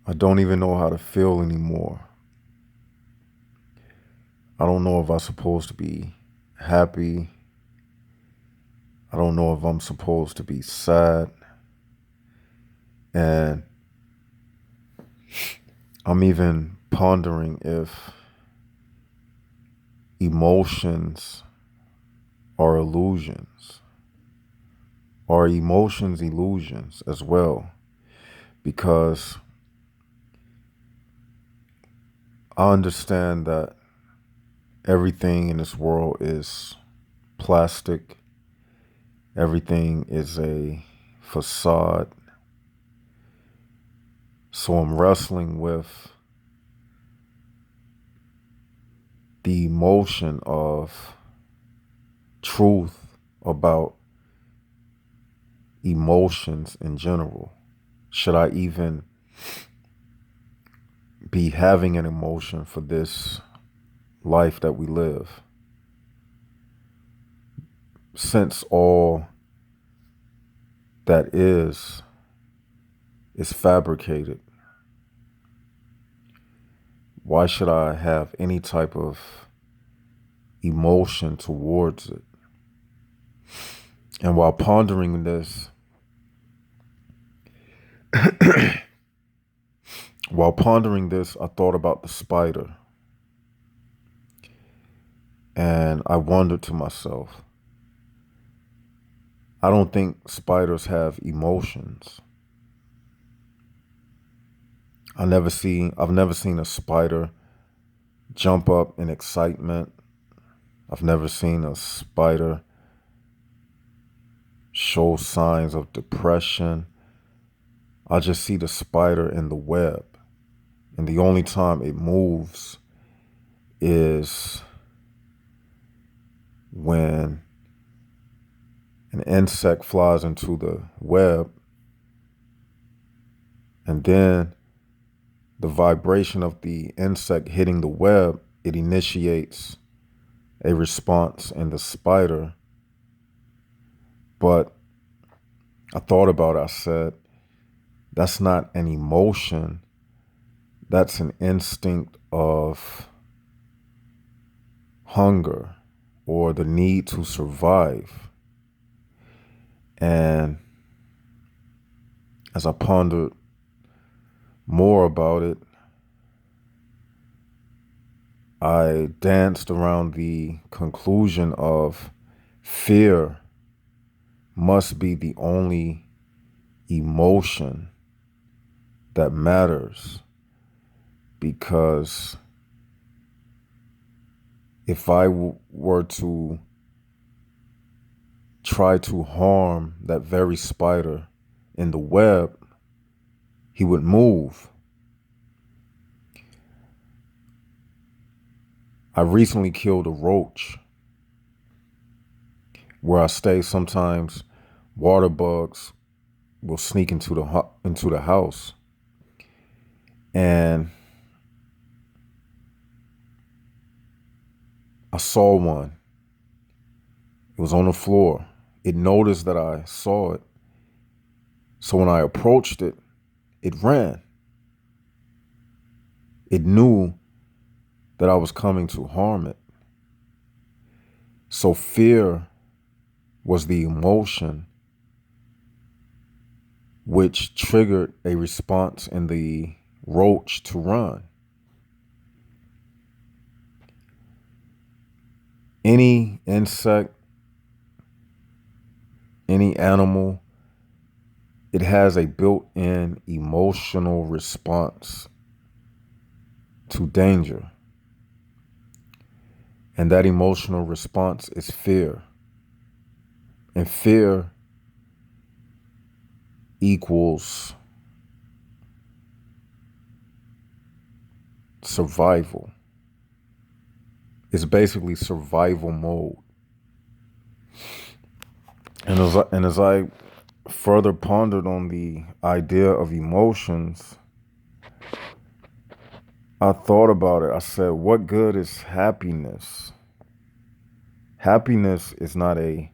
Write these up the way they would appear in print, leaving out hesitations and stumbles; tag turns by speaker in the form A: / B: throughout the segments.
A: I don't even know how to feel anymore. I don't know if I'm supposed to be happy. I don't know if I'm supposed to be sad. And I'm even pondering if emotions are illusions. Are emotions illusions as well? Because I understand that everything in this world is plastic. Everything is a facade. So I'm wrestling with the emotion of truth about emotions in general. Should I even be having an emotion for this life that we live? Since all that is fabricated, why should I have any type of emotion towards it? And while pondering this, I thought about the spider. And I wondered to myself, I don't think spiders have emotions. I've never seen a spider jump up in excitement. I've never seen a spider show signs of depression. I just see the spider in the web. And the only time it moves is when an insect flies into the web, and then the vibration of the insect hitting the web, it initiates a response in the spider. But I thought about it, I said, that's not an emotion. That's an instinct of hunger or the need to survive. And as I pondered more about it, I danced around the conclusion of fear must be the only emotion that matters, because if I were to try to harm that very spider in the web, he would move. I recently killed a roach. Where I stay, sometimes water bugs will sneak into the house, and I saw one. It was on the floor. It noticed that I saw it. So when I approached it, it ran. It knew that I was coming to harm it. So fear was the emotion which triggered a response in the roach to run. Any insect, any animal, it has a built-in emotional response to danger. And that emotional response is fear. And fear equals survival. It's basically survival mode. And as I further pondered on the idea of emotions, I thought about it. I said, what good is happiness? Happiness is not a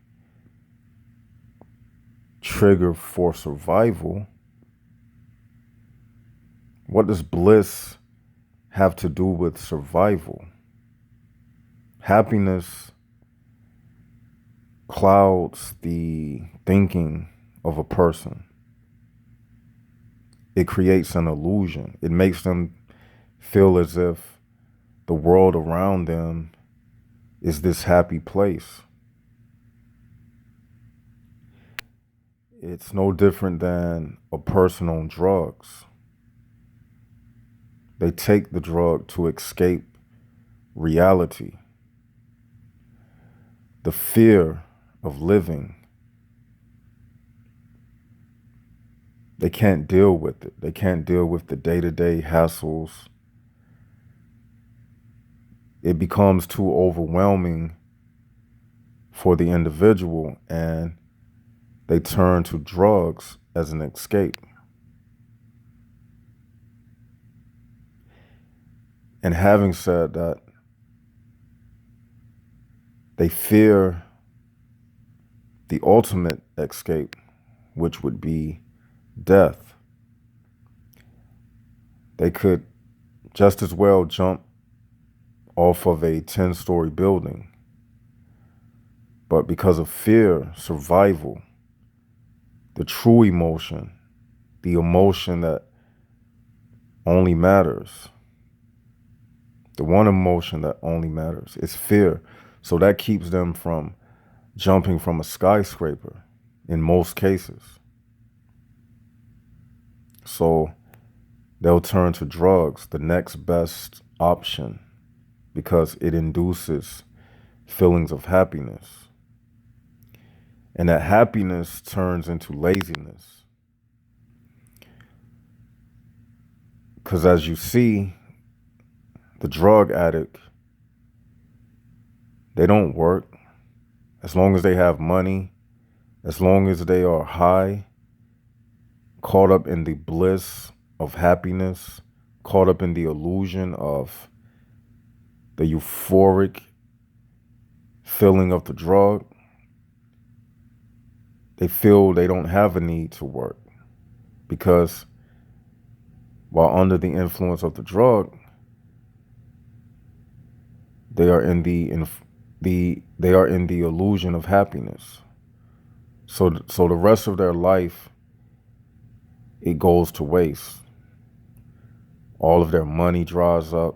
A: trigger for survival. What does bliss have to do with survival? Happiness clouds the thinking of a person. It creates an illusion. It makes them feel as if the world around them is this happy place. It's no different than a person on drugs. They take the drug to escape reality. The fear of living. They can't deal with it. They can't deal with the day-to-day hassles. It becomes too overwhelming for the individual, and they turn to drugs as an escape. And having said that, they fear the ultimate escape, which would be death. They could just as well jump off of a 10-story building. But because of fear, survival, the true emotion, the emotion that only matters, the one emotion that only matters is fear. So that keeps them from jumping from a skyscraper in most cases. So they'll turn to drugs, the next best option, because it induces feelings of happiness. And that happiness turns into laziness. Because as you see, the drug addict, they don't work. As long as they have money, as long as they are high, caught up in the bliss of happiness, caught up in the illusion of the euphoric feeling of the drug, they feel they don't have a need to work, because while under the influence of the drug, they are in the illusion of happiness. So the rest of their life, it goes to waste. All of their money dries up,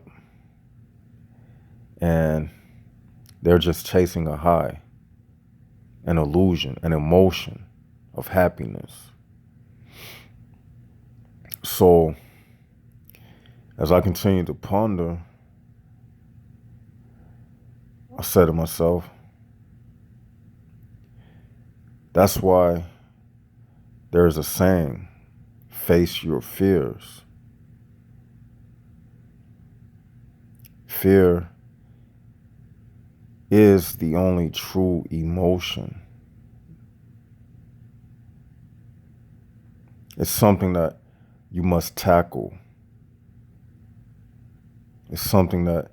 A: and they're just chasing a high, an illusion, an emotion of happiness. So as I continue to ponder, I said to myself, that's why there is a saying, face your fears. Fear is the only true emotion. It's something that you must tackle. It's something that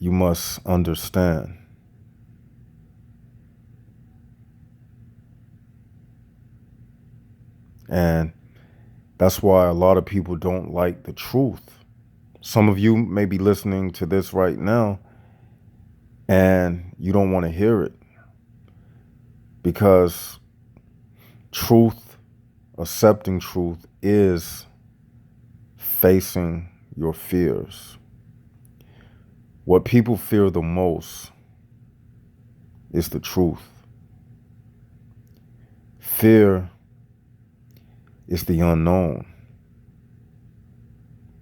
A: you must understand. And that's why a lot of people don't like the truth. Some of you may be listening to this right now and you don't want to hear it, because truth, accepting truth, is facing your fears. What people fear the most is the truth. Fear is the unknown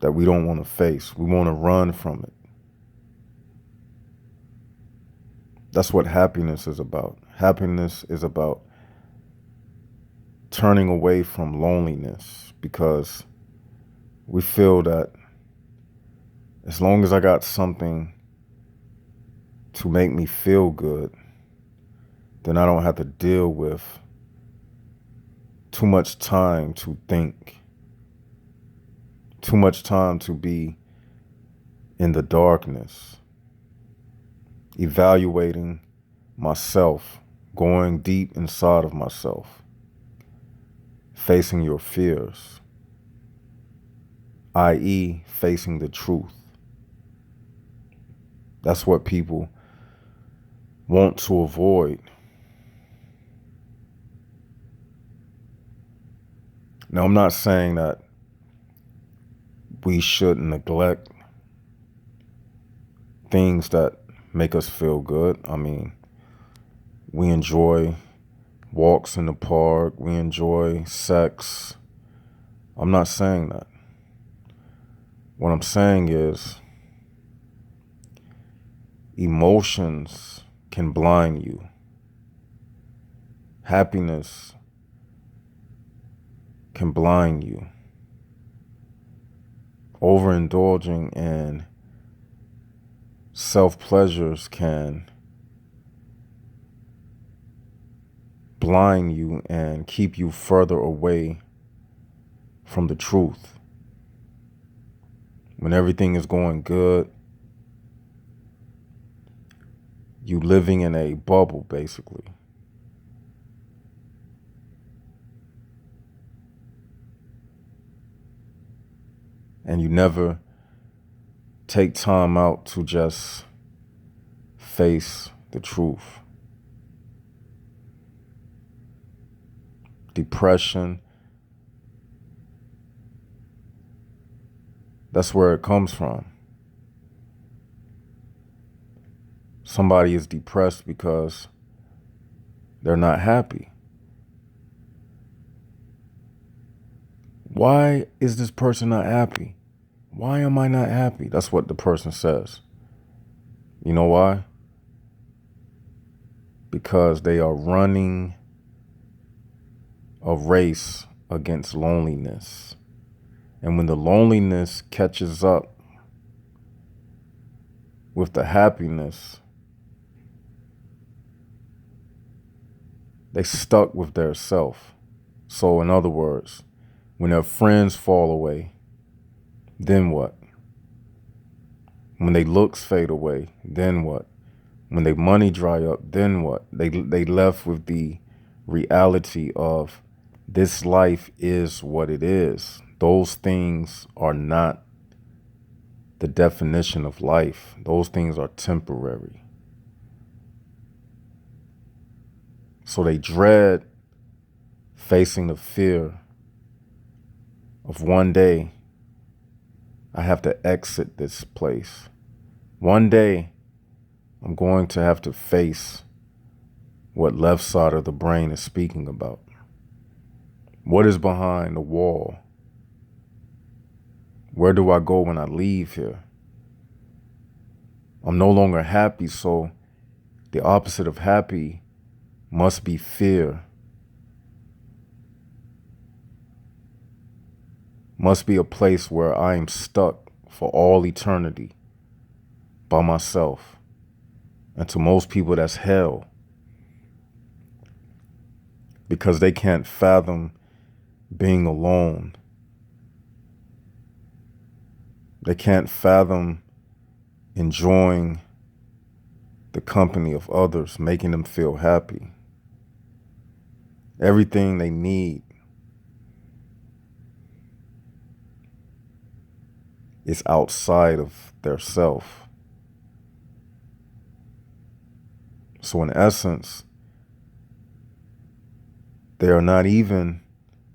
A: that we don't want to face. We want to run from it. That's what happiness is about. Happiness is about turning away from loneliness, because we feel that as long as I got something to make me feel good, then I don't have to deal with too much time to think, too much time to be in the darkness, evaluating myself, going deep inside of myself, facing your fears. i.e., facing the truth. That's what people want to avoid. Now, I'm not saying that we should neglect things that make us feel good. I mean, we enjoy walks in the park. We enjoy sex. I'm not saying that. What I'm saying is emotions can blind you. Happiness can blind you. Overindulging in self-pleasures can blind you and keep you further away from the truth. When everything is going good, you living in a bubble, basically. And you never take time out to just face the truth. Depression, that's where it comes from. Somebody is depressed because they're not happy. Why is this person not happy? Why am I not happy? That's what the person says. You know why? Because they are running a race against loneliness. And when the loneliness catches up with the happiness, they stuck with their self. So in other words, when their friends fall away, then what? When their looks fade away, then what? When their money dry up, then what? They left with the reality of this life is what it is. Those things are not the definition of life. Those things are temporary. So they dread facing the fear of one day I have to exit this place. One day I'm going to have to face what left side of the brain is speaking about. What is behind the wall? Where do I go when I leave here? I'm no longer happy, so the opposite of happy must be fear. Must be a place where I am stuck for all eternity by myself. And to most people, that's hell. Because they can't fathom being alone. They can't fathom enjoying the company of others, making them feel happy. Everything they need is outside of their self. So in essence, they are not even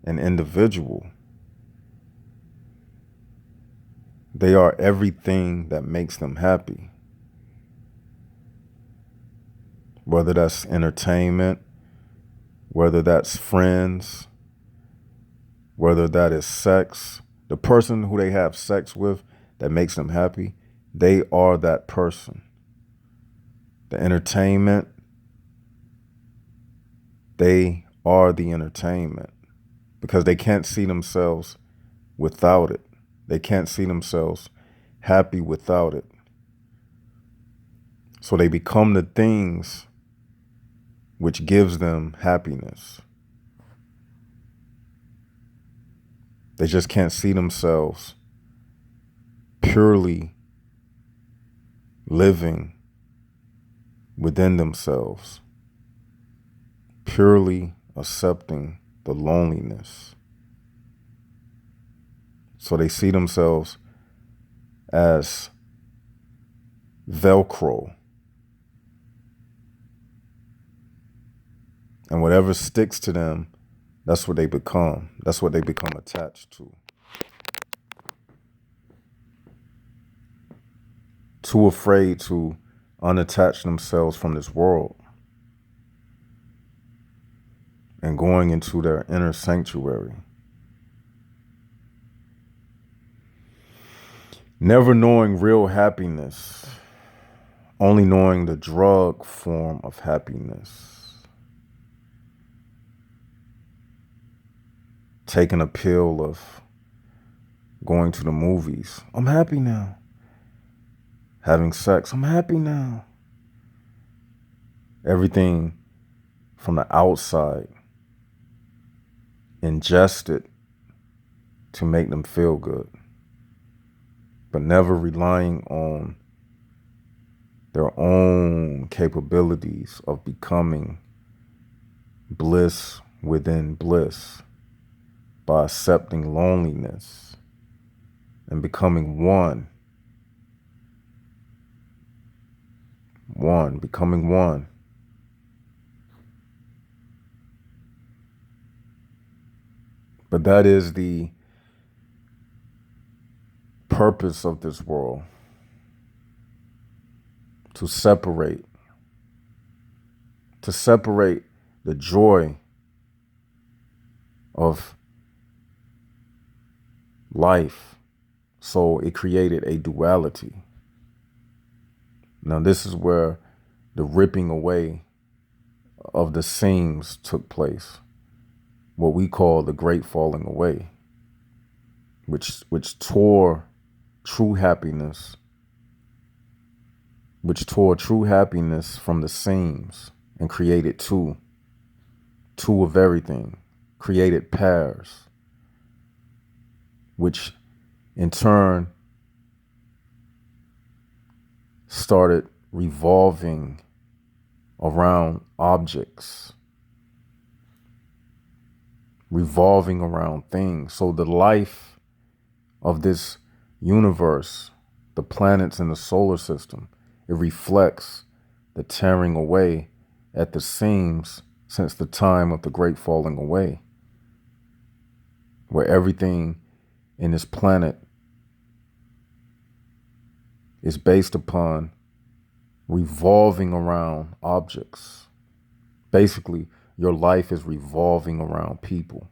A: an individual. They are everything that makes them happy. Whether that's entertainment, whether that's friends, whether that is sex. The person who they have sex with that makes them happy, they are that person. The entertainment, they are the entertainment because they can't see themselves without it. They can't see themselves happy without it. So they become the things which gives them happiness. They just can't see themselves purely living within themselves, purely accepting the loneliness. So they see themselves as Velcro. And whatever sticks to them, that's what they become. That's what they become attached to. Too afraid to unattach themselves from this world and going into their inner sanctuary. Never knowing real happiness, only knowing the drug form of happiness. Taking a pill of going to the movies. I'm happy now. Having sex. I'm happy now. Everything from the outside ingested to make them feel good, but never relying on their own capabilities of becoming bliss within bliss by accepting loneliness and becoming one, becoming one. But that is the purpose of this world, to separate the joy of life. So it created a duality. Now this is where the ripping away of the seams took place, what we call the great falling away, which tore true happiness, from the seams and created two of everything, created pairs, which in turn started revolving around objects, revolving around things. So the life of this universe, the planets in the solar system, it reflects the tearing away at the seams since the time of the great falling away, where everything in this planet is based upon revolving around objects. Basically, your life is revolving around people.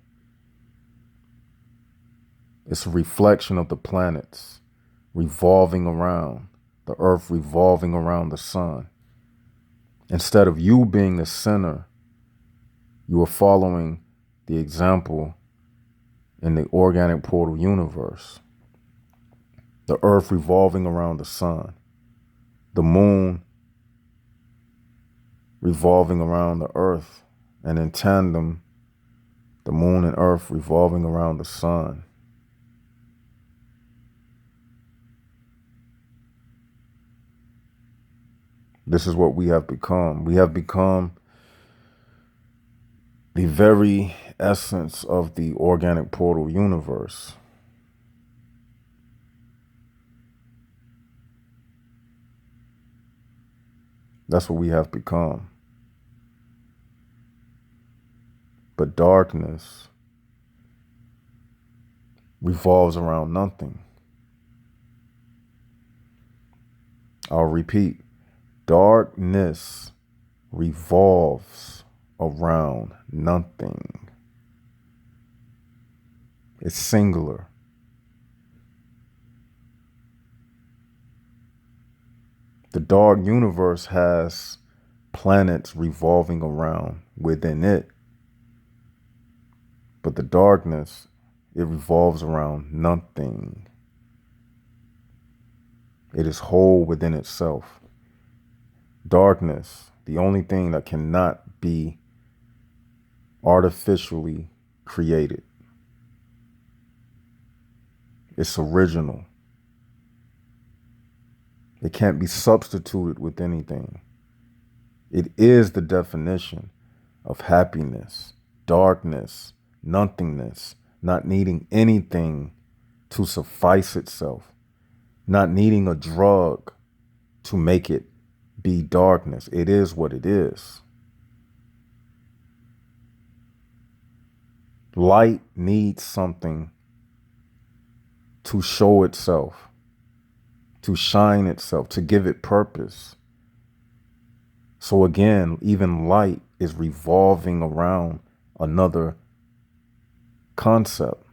A: It's a reflection of the planets revolving around the earth, revolving around the sun. Instead of you being the center, you are following the example in the organic portal universe. The earth revolving around the sun, the moon revolving around the earth, and in tandem, the moon and earth revolving around the sun. This is what we have become. We have become the very essence of the organic portal universe. That's what we have become. But darkness revolves around nothing. I'll repeat. Darkness revolves around nothing. It's singular. The dark universe has planets revolving around within it. But the darkness, it revolves around nothing. It is whole within itself. Darkness, the only thing that cannot be artificially created. It's original. It can't be substituted with anything. It is the definition of happiness, darkness, nothingness, not needing anything to suffice itself, not needing a drug to make it be darkness. It is what it is. Light needs something to show itself, to shine itself, to give it purpose. So again, even light is revolving around another concept,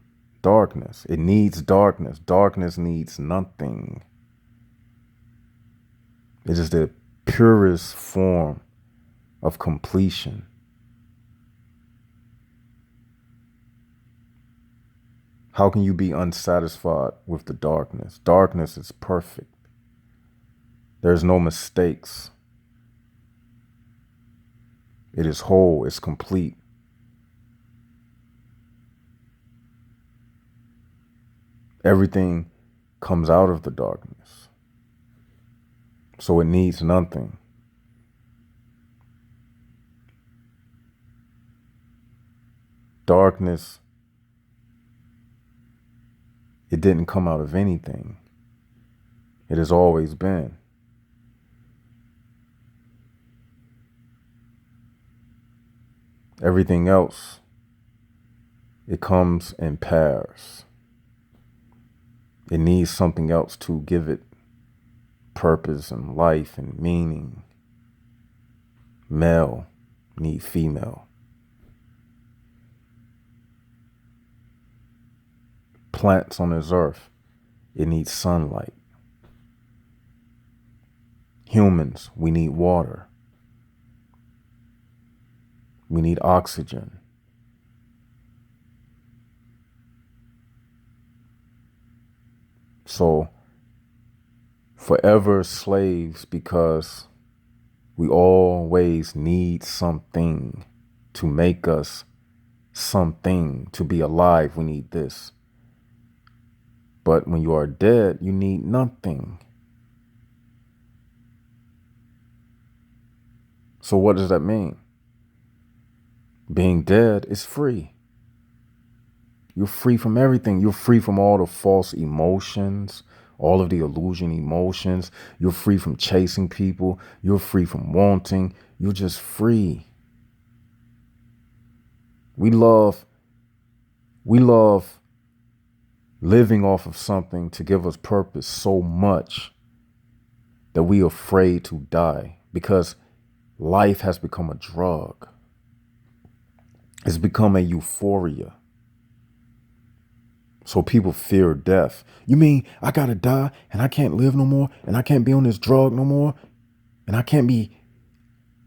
A: darkness. It needs darkness. Darkness needs nothing. It is the purest form of completion. How can you be unsatisfied with the darkness? Darkness is perfect. There's no mistakes. It is whole. It's complete. Everything comes out of the darkness. So it needs nothing. Darkness, it didn't come out of anything. It has always been. Everything else, it comes in pairs. It needs something else to give it purpose and life and meaning. Male need female. Plants on this earth, it needs sunlight. Humans, we need water. We need oxygen. So, forever slaves, because we always need something to make us something. To be alive, we need this. But when you are dead, you need nothing. So what does that mean? Being dead is free. You're free from everything. You're free from all the false emotions, all of the illusion emotions. You're free from chasing people. You're free from wanting. You're just free. We love living off of something to give us purpose so much that we're afraid to die, because life has become a drug. It's become a euphoria. So people fear death. You mean I gotta die and I can't live no more, and I can't be on this drug no more, and I can't be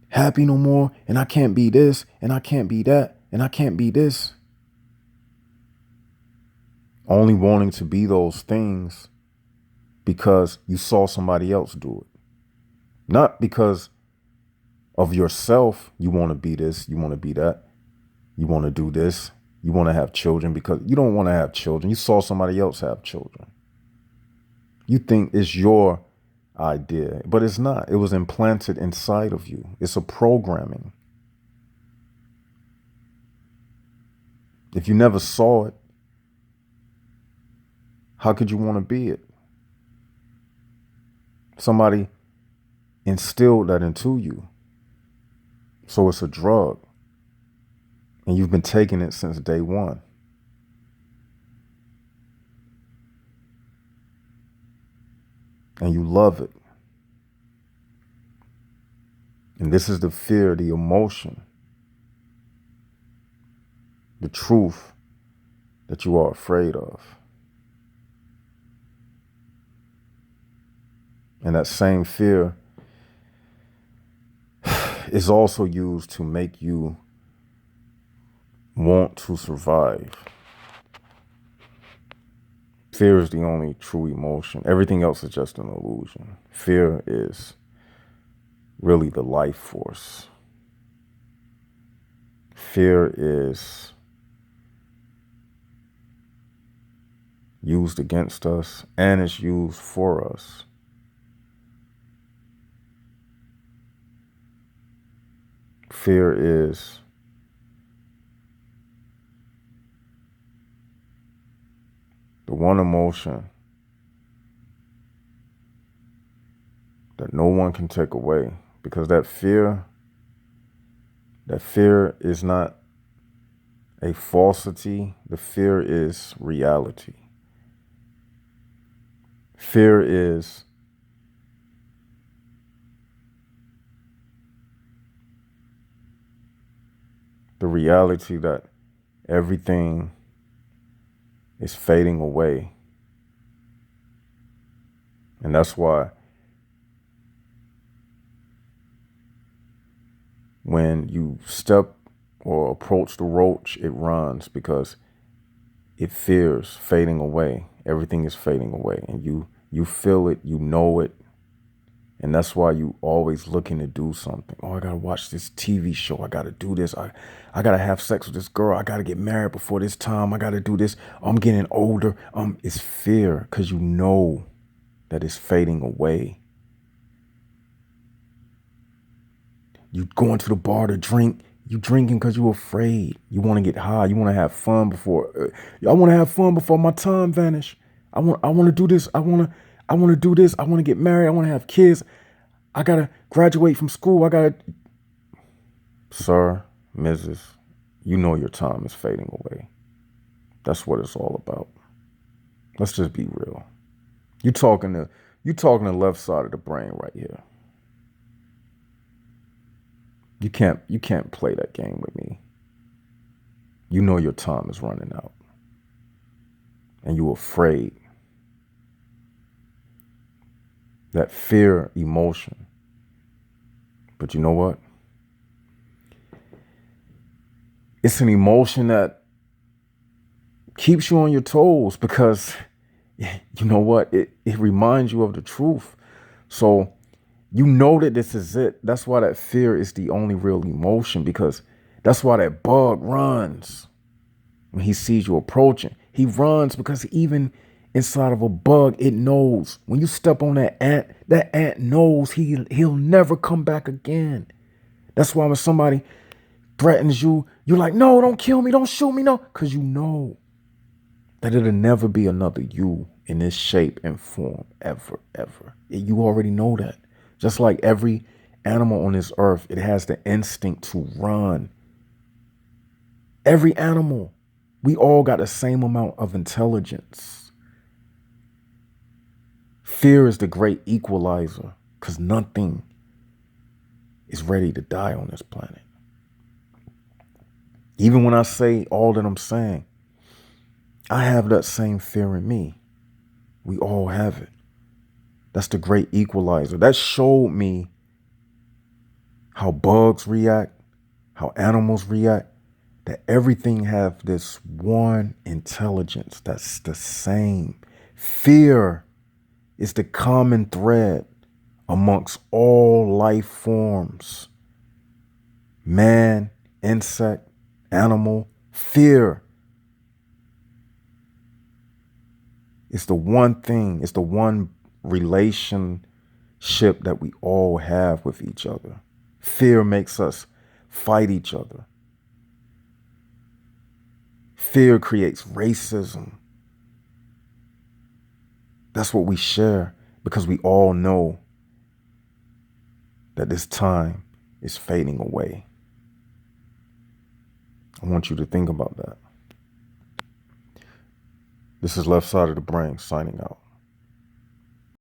A: happy no more, and I can't be this, and I can't be that, and I can't be this? Only wanting to be those things because you saw somebody else do it. Not because of yourself, you want to be this, you want to be that, you want to do this, you want to have children, because you don't want to have children. You saw somebody else have children. You think it's your idea, but it's not. It was implanted inside of you. It's a programming. If you never saw it, how could you want to be it? Somebody instilled that into you. So it's a drug. And you've been taking it since day one. And you love it. And this is the fear, the emotion, the truth that you are afraid of. And that same fear is also used to make you want to survive. Fear is the only true emotion. Everything else is just an illusion. Fear is really the life force. Fear is used against us, and it's used for us. Fear is the one emotion that no one can take away, because that fear is not a falsity. The fear is reality. Fear is the reality that everything is fading away. And that's why when you step or approach the roach, it runs because it fears fading away. Everything is fading away, and you feel it, you know it. And that's why you always looking to do something. Oh, I got to watch this TV show. I got to do this. I got to have sex with this girl. I got to get married before this time. I got to do this. I'm getting older. It's fear because you know that it's fading away. You going to the bar to drink. You drinking because you're afraid. You want to get high. You want to have fun before. I want to have fun before my time vanish. I want to do this. I want to do this. I want to get married. I want to have kids. I got to graduate from school. Sir, Mrs., you know your time is fading away. That's what it's all about. Let's just be real. You talking the left side of the brain right here. You can't play that game with me. You know your time is running out. And you're afraid. That fear emotion. But you know what? It's an emotion that keeps you on your toes because you know what? It reminds you of the truth. So you know that this is it. That's why that fear is the only real emotion, because that's why that bug runs when he sees you approaching. He runs because even inside of a bug, it knows when you step on that ant knows he'll never come back again. That's why when somebody threatens you, you're like, no, don't kill me, don't shoot me, no, because you know that it'll never be another you in this shape and form ever, ever. You already know that. Just like every animal on this earth, it has the instinct to run. Every animal, we all got the same amount of intelligence. Fear is the great equalizer because nothing is ready to die on this planet. Even when I say all that I'm saying, I have that same fear in me. We all have it. That's the great equalizer. That showed me how bugs react, how animals react, that everything have this one intelligence that's the same. Fear is the common thread amongst all life forms. Man, insect, animal, fear. It's the one thing, it's the one relationship that we all have with each other. Fear makes us fight each other. Fear creates racism. That's what we share because we all know that this time is fading away. I want you to think about that. This is Left Side of the Brain signing out.